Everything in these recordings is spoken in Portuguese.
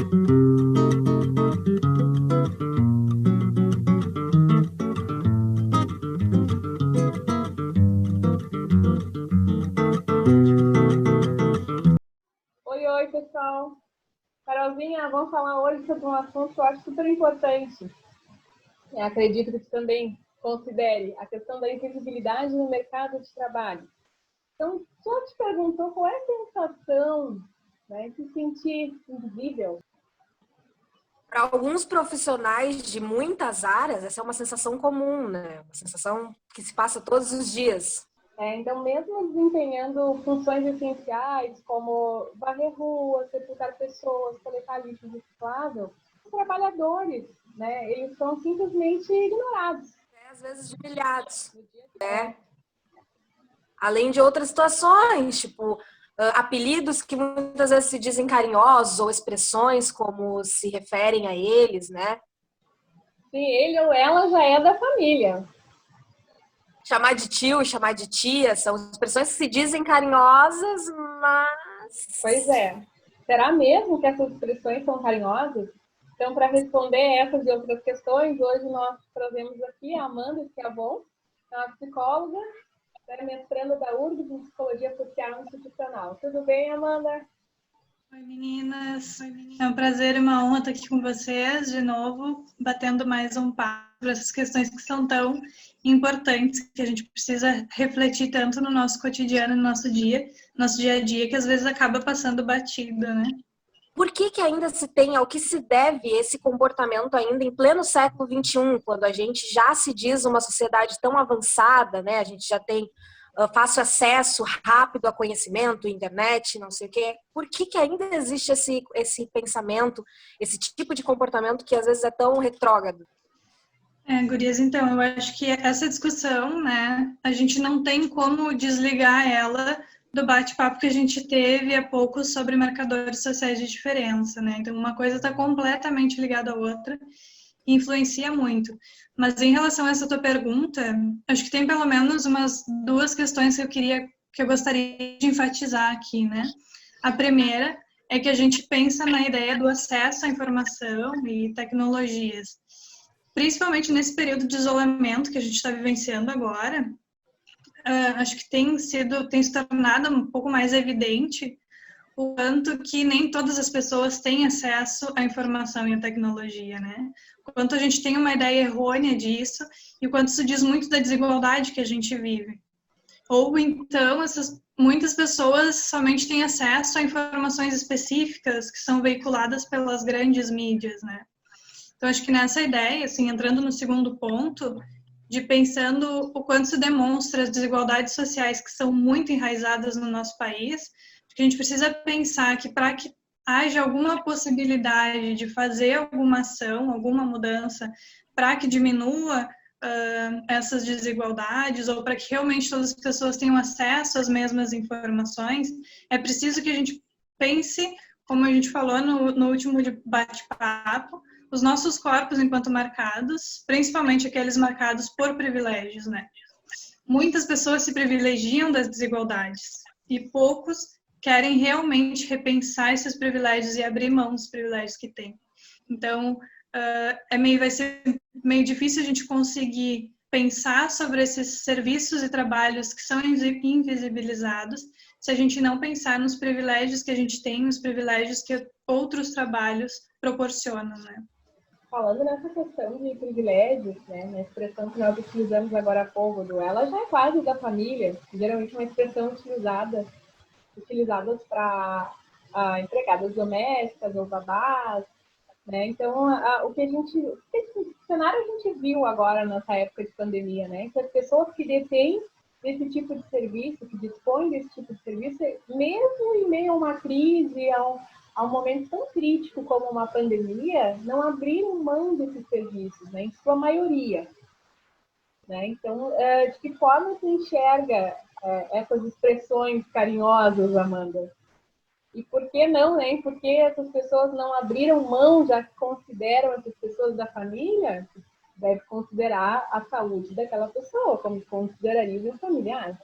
Oi, pessoal. Carolzinha, vamos falar hoje sobre um assunto que eu acho super importante. Acredito que você também considere a questão da invisibilidade no mercado de trabalho. Então, só te perguntou qual é a sensação, né, de se sentir invisível? Para alguns profissionais de muitas áreas, essa é uma sensação comum, né? Uma sensação que se passa todos os dias. Então, mesmo desempenhando funções essenciais, como varrer ruas, sepultar pessoas, coletar lixo reciclável, os trabalhadores, né, eles são simplesmente ignorados. Às vezes humilhados, né? Além de outras situações, tipo apelidos que muitas vezes se dizem carinhosos ou expressões como se referem a eles, né? Sim, ele ou ela já é da família. Chamar de tio, chamar de tia, são expressões que se dizem carinhosas, mas... Pois é. Será mesmo que essas expressões são carinhosas? Então, para responder essas e outras questões, hoje nós trazemos aqui a Amanda Schiavon, uma psicóloga, mestranda da URGS de Psicologia Social Institucional. Tudo bem, Amanda? Oi, meninas. É um prazer e uma honra estar aqui com vocês de novo, batendo mais um papo sobre essas questões que são tão importantes, que a gente precisa refletir tanto no nosso cotidiano, no nosso dia a dia, que às vezes acaba passando batido, né? Por que ainda se tem, ao que se deve esse comportamento ainda em pleno século XXI, quando a gente já se diz uma sociedade tão avançada, né? A gente já tem fácil acesso rápido a conhecimento, internet, não sei o quê. Por que ainda existe esse pensamento, esse tipo de comportamento que às vezes é tão retrógrado? Gurias, então, eu acho que essa discussão, né, a gente não tem como desligar ela do bate-papo que a gente teve há pouco sobre marcadores sociais de diferença, né? Então, uma coisa está completamente ligada à outra e influencia muito. Mas em relação a essa tua pergunta, acho que tem pelo menos umas duas questões que eu gostaria de enfatizar aqui, né? A primeira é que a gente pensa na ideia do acesso à informação e tecnologias, principalmente nesse período de isolamento que a gente está vivenciando agora. Acho que tem se tornado um pouco mais evidente o quanto que nem todas as pessoas têm acesso à informação e à tecnologia, né? O quanto a gente tem uma ideia errônea disso e o quanto isso diz muito da desigualdade que a gente vive. Ou então, muitas pessoas somente têm acesso a informações específicas que são veiculadas pelas grandes mídias, né? Então, acho que nessa ideia, assim, entrando no segundo ponto, de pensando o quanto se demonstra as desigualdades sociais que são muito enraizadas no nosso país, que a gente precisa pensar que para que haja alguma possibilidade de fazer alguma ação, alguma mudança, para que diminua essas desigualdades, ou para que realmente todas as pessoas tenham acesso às mesmas informações, é preciso que a gente pense, como a gente falou no último bate-papo, os nossos corpos enquanto marcados, principalmente aqueles marcados por privilégios, né? Muitas pessoas se privilegiam das desigualdades e poucos querem realmente repensar esses privilégios e abrir mão dos privilégios que têm. Então, vai ser meio difícil a gente conseguir pensar sobre esses serviços e trabalhos que são invisibilizados se a gente não pensar nos privilégios que a gente tem, nos privilégios que outros trabalhos proporcionam, né? Falando nessa questão de privilégios, né, na expressão que nós utilizamos agora há pouco, do ela já é quase da família, geralmente uma expressão utilizadas para empregadas domésticas ou babás, né? Então, esse cenário a gente viu agora nessa época de pandemia, né? Que as pessoas que detêm desse tipo de serviço, que dispõem desse tipo de serviço, mesmo em meio a uma crise, a um momento tão crítico como uma pandemia, não abriram mão desses serviços, né? Em sua maioria. Né? Então, de que forma você enxerga essas expressões carinhosas, Amanda? E por que não, né? Por que essas pessoas não abriram mão, já que consideram essas pessoas da família? Deve considerar a saúde daquela pessoa, como considerariam os familiares.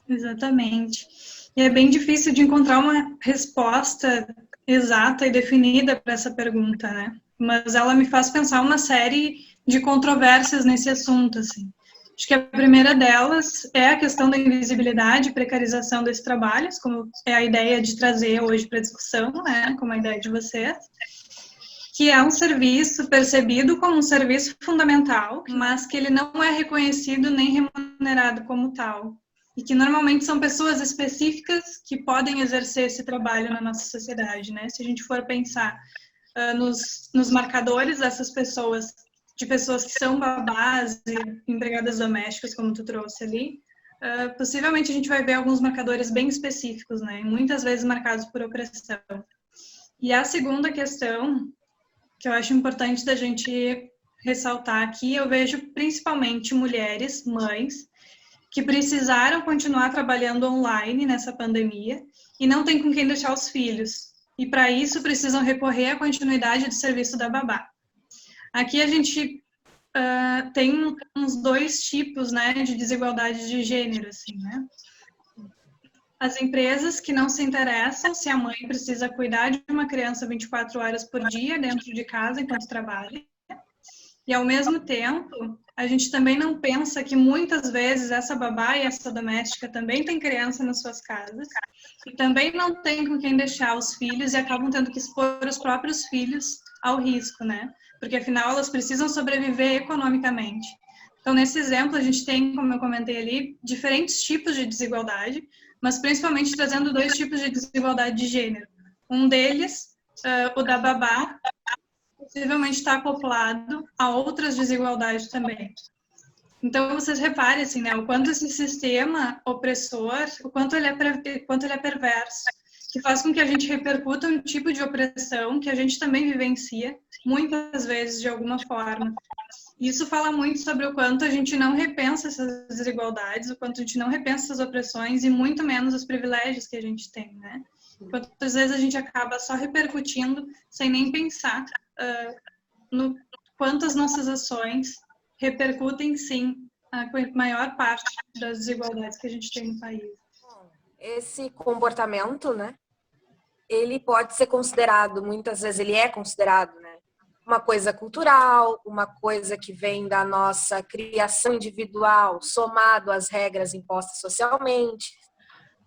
Exatamente. E é bem difícil de encontrar uma resposta exata e definida para essa pergunta, né? Mas ela me faz pensar uma série de controvérsias nesse assunto, assim. Acho que a primeira delas é a questão da invisibilidade e precarização desses trabalhos, como é a ideia de trazer hoje para discussão, né? Como a ideia de vocês, que é um serviço percebido como um serviço fundamental, mas que ele não é reconhecido nem remunerado como tal. E que normalmente são pessoas específicas que podem exercer esse trabalho na nossa sociedade, né? Se a gente for pensar nos marcadores dessas pessoas, de pessoas que são babás e empregadas domésticas, como tu trouxe ali, possivelmente a gente vai ver alguns marcadores bem específicos, né? Muitas vezes marcados por opressão. E a segunda questão que eu acho importante da gente ressaltar aqui, eu vejo principalmente mulheres, mães, que precisaram continuar trabalhando online nessa pandemia e não tem com quem deixar os filhos. E para isso precisam recorrer à continuidade do serviço da babá. Aqui a gente tem uns dois tipos, né, de desigualdade de gênero, assim, né? As empresas que não se interessam se a mãe precisa cuidar de uma criança 24 horas por dia dentro de casa enquanto trabalha. E, ao mesmo tempo, a gente também não pensa que muitas vezes essa babá e essa doméstica também tem criança nas suas casas e também não tem com quem deixar os filhos e acabam tendo que expor os próprios filhos ao risco, né? Porque, afinal, elas precisam sobreviver economicamente. Então, nesse exemplo, a gente tem, como eu comentei ali, diferentes tipos de desigualdade, mas principalmente trazendo dois tipos de desigualdade de gênero. Um deles, o da babá, possivelmente está acoplado a outras desigualdades também. Então, vocês reparem, assim, né, o quanto esse sistema opressor, o quanto ele é perverso, que faz com que a gente repercuta um tipo de opressão que a gente também vivencia, muitas vezes, de alguma forma. Isso fala muito sobre o quanto a gente não repensa essas desigualdades, o quanto a gente não repensa essas opressões e muito menos os privilégios que a gente tem, né? Quantas vezes a gente acaba só repercutindo sem nem pensar no quanto as nossas ações repercutem, sim, a maior parte das desigualdades que a gente tem no país. Esse comportamento, né, ele pode ser considerado, muitas vezes ele é considerado, né, uma coisa cultural, uma coisa que vem da nossa criação individual, somado às regras impostas socialmente.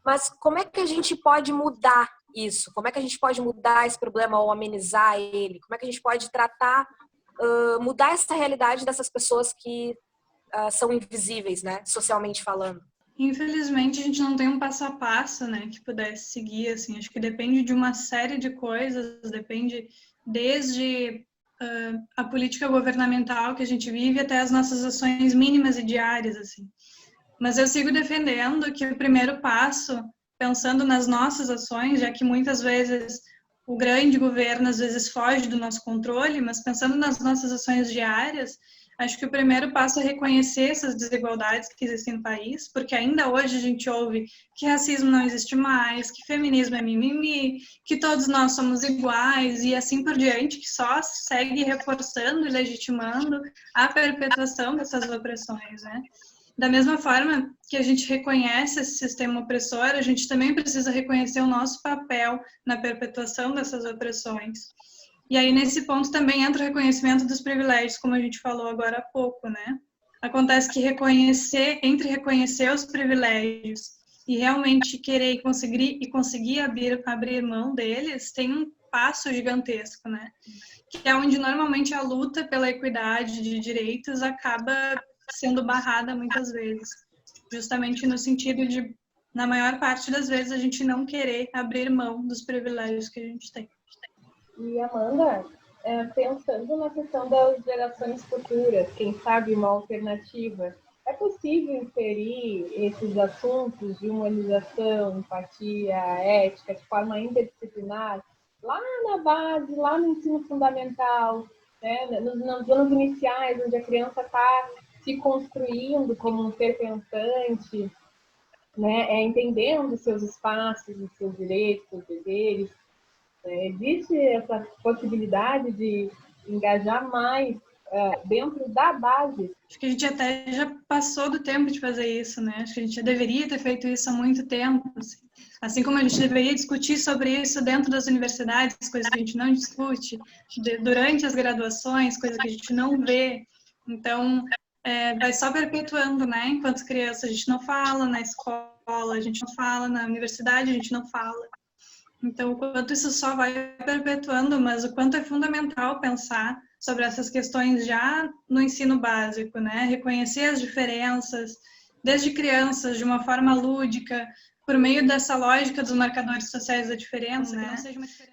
Mas como é que a gente pode mudar isso? Como é que a gente pode mudar esse problema ou amenizar ele? Como é que a gente pode tratar, mudar essa realidade dessas pessoas que são invisíveis, né, socialmente falando? Infelizmente, a gente não tem um passo a passo, né, que pudesse seguir, assim. Acho que depende de uma série de coisas, depende desde a política governamental que a gente vive até as nossas ações mínimas e diárias, assim. Mas eu sigo defendendo que o primeiro passo, pensando nas nossas ações, já que muitas vezes o grande governo às vezes foge do nosso controle, mas pensando nas nossas ações diárias, acho que o primeiro passo é reconhecer essas desigualdades que existem no país, porque ainda hoje a gente ouve que racismo não existe mais, que feminismo é mimimi, que todos nós somos iguais e assim por diante, que só segue reforçando e legitimando a perpetuação dessas opressões, né? Da mesma forma que a gente reconhece esse sistema opressor, a gente também precisa reconhecer o nosso papel na perpetuação dessas opressões. E aí, nesse ponto, também entra o reconhecimento dos privilégios, como a gente falou agora há pouco, né? Acontece que entre reconhecer os privilégios e realmente querer e conseguir abrir mão deles, tem um passo gigantesco, né? Que é onde normalmente a luta pela equidade de direitos acaba sendo barrada muitas vezes, justamente no sentido de, na maior parte das vezes, a gente não querer abrir mão dos privilégios que a gente tem. E, Amanda, pensando na questão das gerações futuras, quem sabe uma alternativa, é possível inserir esses assuntos de humanização, empatia, ética, de forma interdisciplinar, lá na base, lá no ensino fundamental, né, nos anos iniciais, onde a criança está se construindo como um ser pensante, né, entendendo os seus espaços, os seus direitos, os deveres. Existe essa possibilidade de engajar mais dentro da base. Acho que a gente até já passou do tempo de fazer isso, né? Acho que a gente já deveria ter feito isso há muito tempo. Assim como a gente deveria discutir sobre isso dentro das universidades, coisa que a gente não discute, durante as graduações, coisa que a gente não vê. Então, vai só perpetuando, né? Enquanto criança, a gente não fala, na escola a gente não fala, na universidade a gente não fala. Então, o quanto isso só vai perpetuando, mas o quanto é fundamental pensar sobre essas questões já no ensino básico, né? Reconhecer as diferenças, desde crianças, de uma forma lúdica, por meio dessa lógica dos marcadores sociais da diferença, né?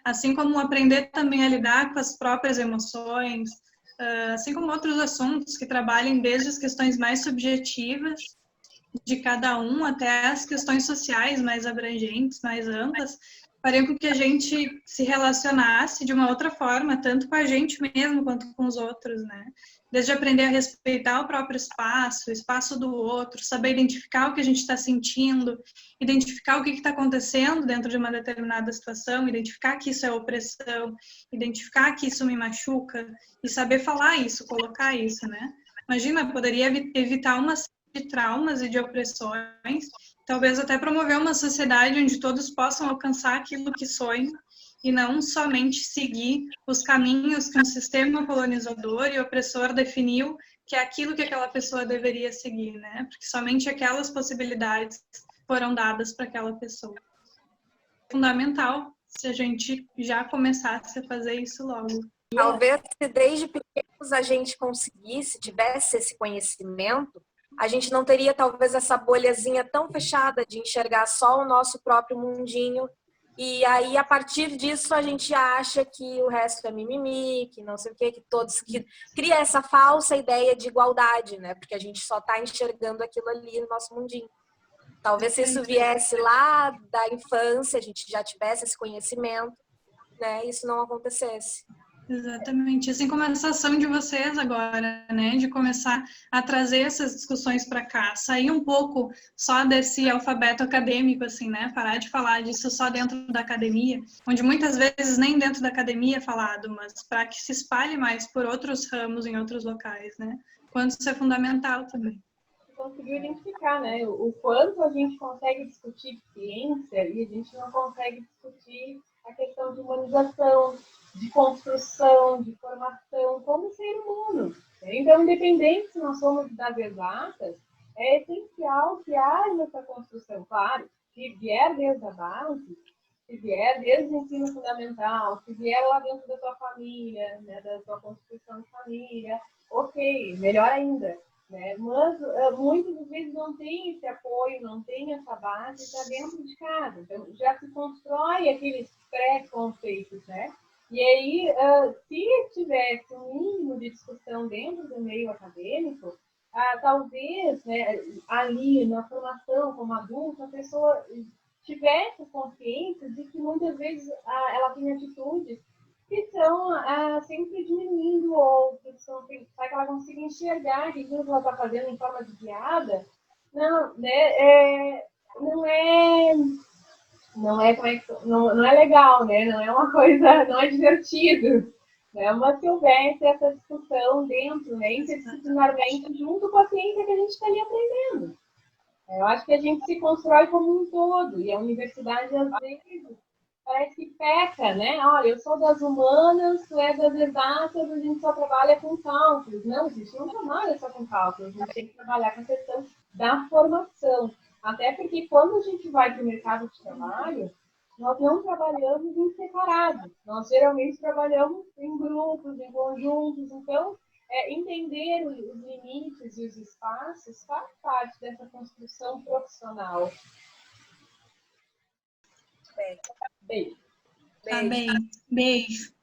Assim como aprender também a lidar com as próprias emoções, assim como outros assuntos que trabalhem desde as questões mais subjetivas de cada um até as questões sociais mais abrangentes, mais amplas, faria com que a gente se relacionasse de uma outra forma, tanto com a gente mesmo quanto com os outros, né? Desde aprender a respeitar o próprio espaço, o espaço do outro, saber identificar o que a gente está sentindo, identificar o que está acontecendo dentro de uma determinada situação, identificar que isso é opressão, identificar que isso me machuca e saber falar isso, colocar isso, né? Imagina, poderia evitar uma série de traumas e de opressões, talvez até promover uma sociedade onde todos possam alcançar aquilo que sonham e não somente seguir os caminhos que um sistema colonizador e opressor definiu que é aquilo que aquela pessoa deveria seguir, né? Porque somente aquelas possibilidades foram dadas para aquela pessoa. É fundamental se a gente já começasse a fazer isso logo. Talvez se desde pequenos a gente conseguisse, tivesse esse conhecimento, a gente não teria talvez essa bolhazinha tão fechada de enxergar só o nosso próprio mundinho. E aí, a partir disso, a gente acha que o resto é mimimi, que não sei o quê, que todos... que cria essa falsa ideia de igualdade, né? Porque a gente só está enxergando aquilo ali no nosso mundinho. Talvez se isso viesse lá da infância, a gente já tivesse esse conhecimento, né? Isso não acontecesse. Exatamente, assim como essa ação de vocês agora, né, de começar a trazer essas discussões para cá, sair um pouco só desse alfabeto acadêmico, assim, né, parar de falar disso só dentro da academia, onde muitas vezes nem dentro da academia é falado, mas para que se espalhe mais por outros ramos em outros locais, né, quanto isso é fundamental também. Conseguiu identificar, né, o quanto a gente consegue discutir ciência e a gente não consegue discutir a questão de humanização, de construção, de formação como ser humano. Então, independente se nós somos das exatas, é essencial que haja essa construção. Claro, se vier desde a base, se vier desde o ensino fundamental, se vier lá dentro da tua família, né, da tua constituição de família, ok, melhor ainda. Né? Mas muitas vezes não tem esse apoio, não tem essa base, está dentro de casa. Então, já se constrói aqueles pré-conceitos, né? E aí, se tivesse um mínimo de discussão dentro do meio acadêmico, talvez, né, ali na formação como adulto, a pessoa tivesse consciência de que muitas vezes ela tem atitudes que estão sempre diminuindo o outro, para que ela consiga enxergar que aquilo que ela está fazendo em forma de piada não, né, não é legal, né? Não é uma coisa, não é divertido. Né? Mas se houvesse essa discussão dentro, né, interdisciplinarmente, junto com a ciência que a gente está ali aprendendo. Eu acho que a gente se constrói como um todo, e a universidade, às vezes, parece que peca, né? Olha, eu sou das humanas, tu é das exatas, a gente só trabalha com cálculos. Não, a gente não trabalha só com cálculos, a gente tem que trabalhar com a questão da formação. Até porque quando a gente vai para o mercado de trabalho, nós não trabalhamos em separado. Nós geralmente trabalhamos em grupos, em conjuntos. Então, entender os limites e os espaços faz parte dessa construção profissional. Beijo. Tá bem. Beijo.